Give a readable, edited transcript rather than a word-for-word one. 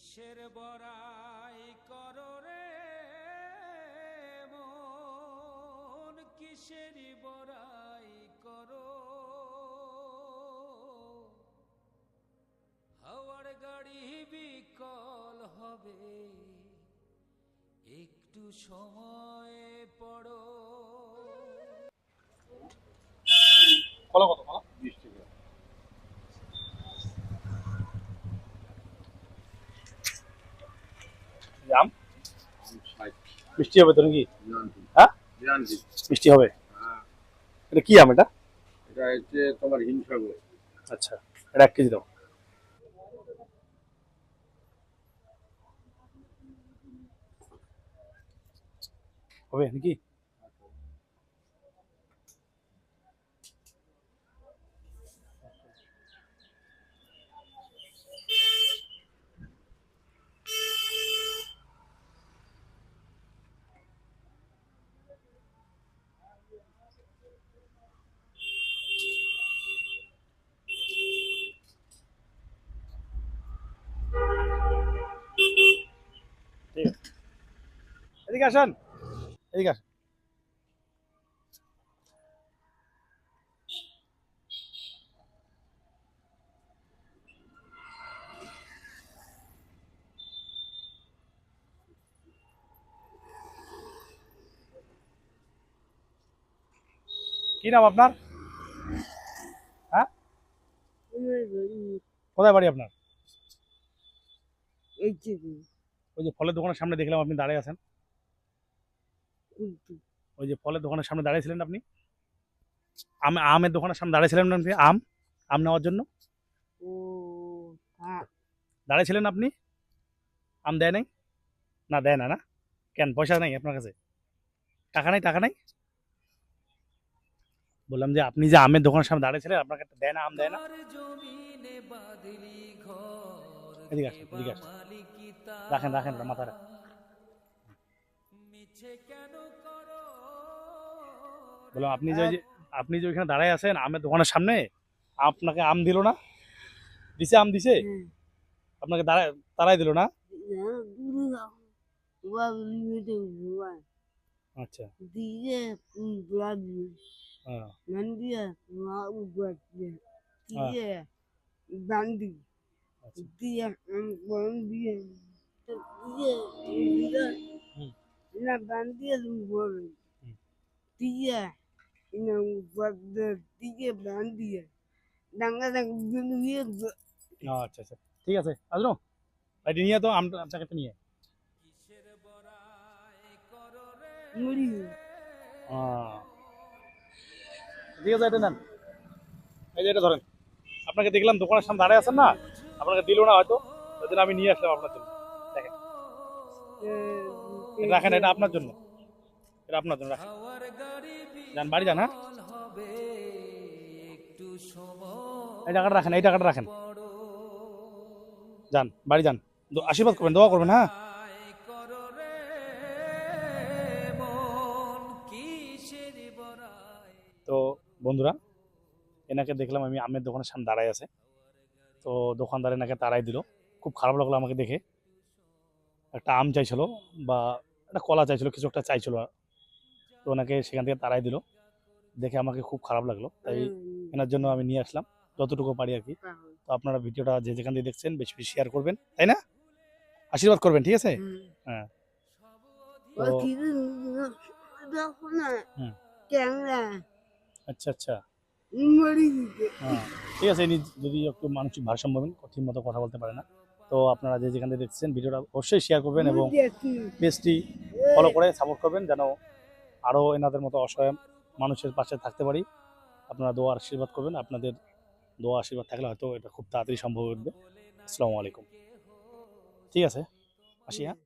কিসের বড়াই করো রে মন, কিসেরই বড়াই করো। হাওয়ার গাড়ি বিকল হবে, একটু সময় পড়ো। কলা কত কলা? 20 টাকা। আম মিষ্টি হবে তো নাকি? হ্যাঁ মিষ্টি হবে। এটা কি আম? এটা এটা হচ্ছে তোমার হিমসাগর। আচ্ছা, এটা 1 কেজি দাও। হবে নাকি? ঠিক আছে, এদিকে আসেন, এদিকে আসেন। কি নাম আপনার? হ্যাঁ, কোথায় বাড়ি আপনার? ওই যে ফলের দোকানের সামনে দেখলাম আপনি দাঁড়িয়ে আছেন। ওই যে ফলের দোকানের সামনে দাঁড়িয়েছিলেন আপনি, আমের দোকানের সামনে দাঁড়িয়েছিলেন আপনি, আম নেওয়ার জন্য দাঁড়িয়েছিলেন আপনি। আম দেয় নাই? না দেয় না, না কেন? পয়সা নাই আপনার কাছে? টাকা নাই? টাকা নাই? বললাম যে আপনি যে আমের দোকানের সামনে দাঁড়িয়েছিলেন, আপনাকে দেয় না? আম দেয় না? এদিকে আসেন, এদিকে আসেন। রাখেন রাখেন মাথা রাখেন। বললাম আপনি যে ওইখানে দাঁড়ায় আছেন আমের দোকানের সামনে, আপনাকে আম দিল না? দিছে? আম দিছে? আপনাকে তারাই দিল না? আচ্ছা, আচ্ছা, আচ্ছা, ঠিক আছে। আসলো এটি নিয়ে তো আমটা আপনাকে তো নিয়ে ঠিক আছে, এটা নেন। এই যে এটা ধরেন, আপনাকে দেখলাম দোকানের সামনে দাঁড়ায় আছেন না, আপনাকে দিল না হয়তো, ওই জন্য আমি নিয়ে আসলাম আপনার জন্য। দেখেন, রাখেন, এটা আপনার জন্য, এটা আপনার জন্য রাখেন। যান বাড়ি যান। হ্যাঁ, এই টাকাটা রাখেন, এই টাকাটা রাখেন। যান বাড়ি যান, আশীর্বাদ করবেন, দোয়া করবেন। হ্যাঁ, তো বন্ধুরা, এনাকে দেখলাম আমি আমের দোকানের সামনে দাঁড়ায় আছে, তো দোকানদার এনাকে তাড়াই দিল। খুব খারাপ লাগলো আমাকে দেখে। একটা আম চাইছিল বা একটা কলা চাইছিল, কিছু একটা চাইছিল, তো ওনাকে সেখান থেকে তাড়াই দিল। দেখে আমাকে খুব খারাপ লাগলো, তাই এনার জন্য আমি নিয়ে আসলাম যতটুকু পারি আর কি। তো আপনারা ভিডিওটা যে যেখান থেকে দেখছেন বেশি বেশি শেয়ার করবেন, তাই না? আশীর্বাদ করবেন, ঠিক আছে? হ্যাঁ, তো আচ্ছা আচ্ছা, হ্যাঁ ঠিক আছে। ইনি যদি একটু মানসিক ভারসাম্য হবেন, ঠিক মতো কথা বলতে পারে না, তো আপনারা যে যেখান থেকে দেখছেন ভিডিওটা অবশ্যই শেয়ার করবেন এবং পেজটি ফলো করে সাপোর্ট করবেন, যেন আরও এনাদের মতো অসহায় মানুষের পাশে থাকতে পারি। আপনারা দোয়া আশীর্বাদ করবেন, আপনাদের দোয়া আশীর্বাদ থাকলে হয়তো এটা খুব তাড়াতাড়ি সম্ভব হয়ে উঠবে। আসসালামু আলাইকুম। ঠিক আছে, আসি। হ্যাঁ।